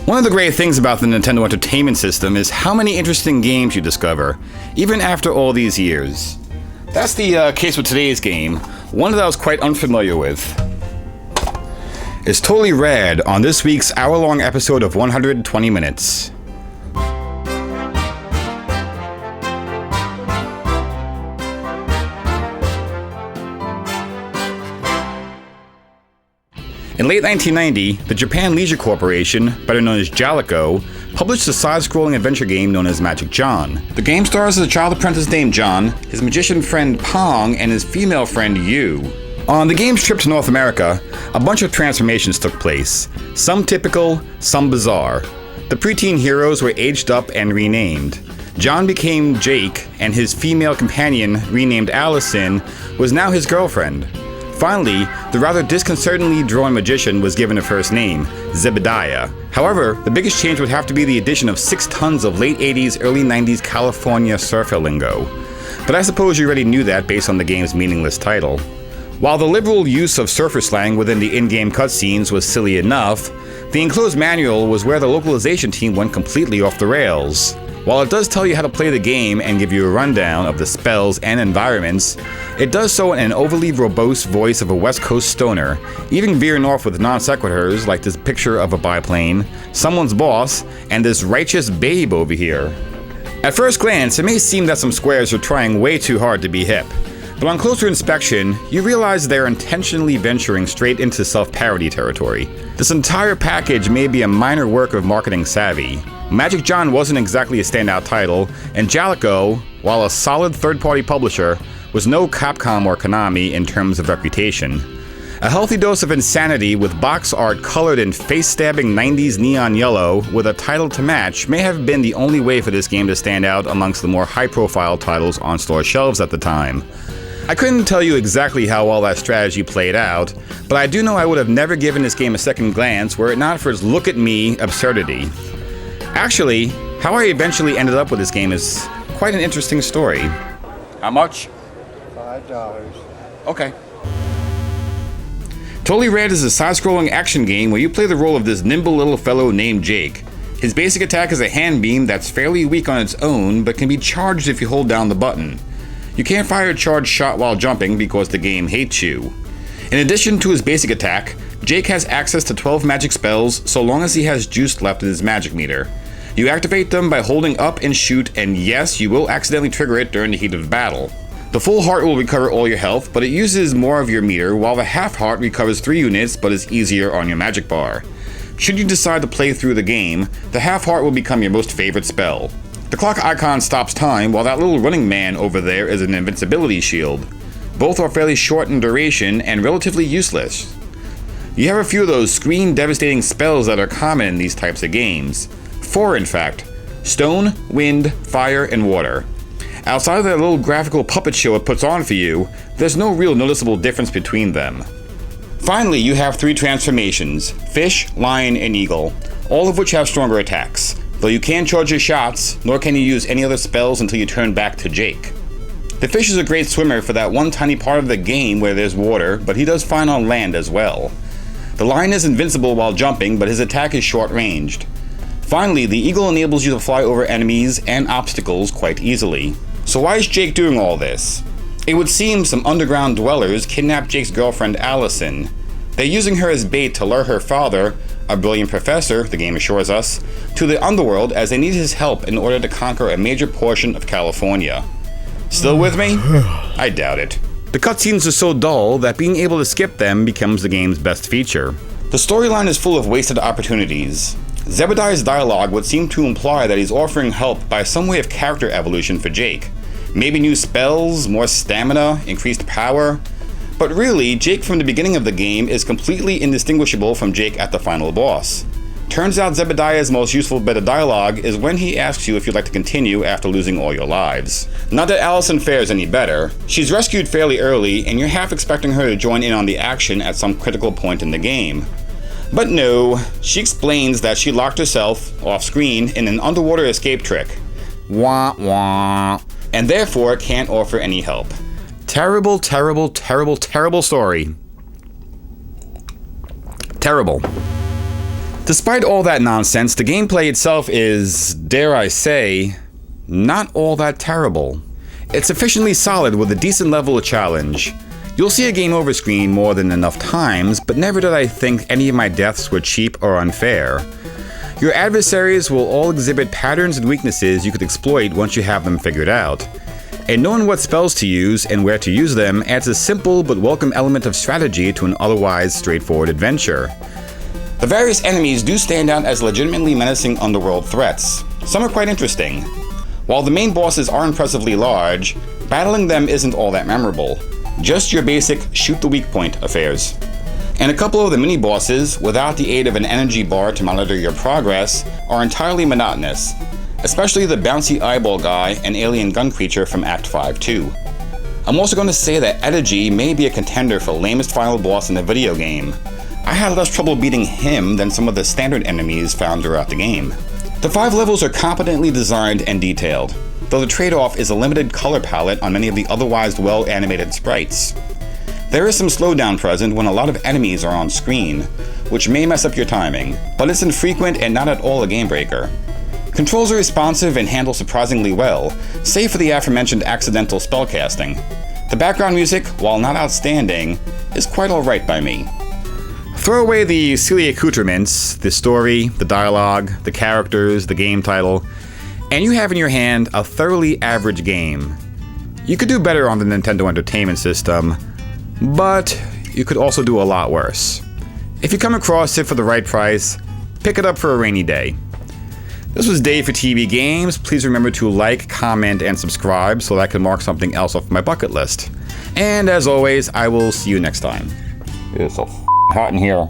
One of the great things about the Nintendo Entertainment System is how many interesting games you discover, even after all these years. That's the case with today's game, one that I was quite unfamiliar with. It's totally rad on this week's hour-long episode of 120 Minutes. In late 1990, the Japan Leisure Corporation, better known as Jaleco, published a side-scrolling adventure game known as Magic John. The game stars as a child apprentice named John, his magician friend Pong, and his female friend Yu. On the game's trip to North America, a bunch of transformations took place, some typical, some bizarre. The preteen heroes were aged up and renamed. John became Jake, and his female companion, renamed Allison, was now his girlfriend. Finally, the rather disconcertingly drawn magician was given a first name, Zebediah. However, the biggest change would have to be the addition of 6 tons of late 80s, early 90s California surfer lingo. But I suppose you already knew that based on the game's meaningless title. While the liberal use of surfer slang within the in-game cutscenes was silly enough, the enclosed manual was where the localization team went completely off the rails. While it does tell you how to play the game and give you a rundown of the spells and environments, it does so in an overly verbose voice of a West Coast stoner, even veering off with non sequiturs like this picture of a biplane, someone's boss, and this righteous babe over here. At first glance, it may seem that some squares are trying way too hard to be hip, but on closer inspection, you realize they're intentionally venturing straight into self-parody territory. This entire package may be a minor work of marketing savvy. Magic John wasn't exactly a standout title, and Jaleco, while a solid third-party publisher, was no Capcom or Konami in terms of reputation. A healthy dose of insanity with box art colored in face-stabbing 90s neon yellow with a title to match may have been the only way for this game to stand out amongst the more high-profile titles on store shelves at the time. I couldn't tell you exactly how all that strategy played out, but I do know I would have never given this game a second glance were it not for its look-at-me absurdity. Actually, how I eventually ended up with this game is quite an interesting story. How much? $5. Okay. Totally Rad is a side-scrolling action game where you play the role of this nimble little fellow named Jake. His basic attack is a hand beam that's fairly weak on its own, but can be charged if you hold down the button. You can't fire a charged shot while jumping because the game hates you. In addition to his basic attack, Jake has access to 12 magic spells so long as he has juice left in his magic meter. You activate them by holding up and shoot, and yes, you will accidentally trigger it during the heat of battle. The full heart will recover all your health, but it uses more of your meter, while the half heart recovers 3 units but is easier on your magic bar. Should you decide to play through the game, the half heart will become your most favorite spell. The clock icon stops time, while that little running man over there is an invincibility shield. Both are fairly short in duration and relatively useless. You have a few of those screen-devastating spells that are common in these types of games. 4, in fact. Stone, wind, fire, and water. Outside of that little graphical puppet show it puts on for you, there's no real noticeable difference between them. Finally, you have 3 transformations, fish, lion, and eagle, all of which have stronger attacks, though you can't charge your shots, nor can you use any other spells until you turn back to Jake. The fish is a great swimmer for that one tiny part of the game where there's water, but he does fine on land as well. The lion is invincible while jumping, but his attack is short-ranged. Finally, the eagle enables you to fly over enemies and obstacles quite easily. So why is Jake doing all this? It would seem some underground dwellers kidnapped Jake's girlfriend Allison. They're using her as bait to lure her father, a brilliant professor, the game assures us, to the underworld as they need his help in order to conquer a major portion of California. Still with me? I doubt it. The cutscenes are so dull that being able to skip them becomes the game's best feature. The storyline is full of wasted opportunities. Zebediah's dialogue would seem to imply that he's offering help by some way of character evolution for Jake. Maybe new spells, more stamina, increased power. But really, Jake from the beginning of the game is completely indistinguishable from Jake at the final boss. Turns out Zebediah's most useful bit of dialogue is when he asks you if you'd like to continue after losing all your lives. Not that Allison fares any better. She's rescued fairly early, and you're half expecting her to join in on the action at some critical point in the game. But no, she explains that she locked herself, off-screen, in an underwater escape trick. Wah wah. And therefore can't offer any help. Terrible, terrible, terrible, terrible story. Terrible. Despite all that nonsense, the gameplay itself is, dare I say, not all that terrible. It's sufficiently solid with a decent level of challenge. You'll see a game over screen more than enough times, but never did I think any of my deaths were cheap or unfair. Your adversaries will all exhibit patterns and weaknesses you could exploit once you have them figured out. And knowing what spells to use and where to use them adds a simple but welcome element of strategy to an otherwise straightforward adventure. The various enemies do stand out as legitimately menacing underworld threats. Some are quite interesting. While the main bosses are impressively large, battling them isn't all that memorable. Just your basic shoot the weak point affairs. And a couple of the mini-bosses, without the aid of an energy bar to monitor your progress, are entirely monotonous, especially the bouncy eyeball guy and alien gun creature from Act 5 too. I'm also going to say that Edigy may be a contender for lamest final boss in a video game. I had less trouble beating him than some of the standard enemies found throughout the game. The 5 levels are competently designed and detailed, though the trade-off is a limited color palette on many of the otherwise well-animated sprites. There is some slowdown present when a lot of enemies are on screen, which may mess up your timing, but it's infrequent and not at all a game breaker. Controls are responsive and handle surprisingly well, save for the aforementioned accidental spellcasting. The background music, while not outstanding, is quite alright by me. Throw away the silly accoutrements, the story, the dialogue, the characters, the game title, and you have in your hand a thoroughly average game. You could do better on the Nintendo Entertainment System, but you could also do a lot worse. If you come across it for the right price, pick it up for a rainy day. This was Dave for TV Games. Please remember to like, comment, and subscribe so that I can mark something else off my bucket list. And as always, I will see you next time. It's so hot in here.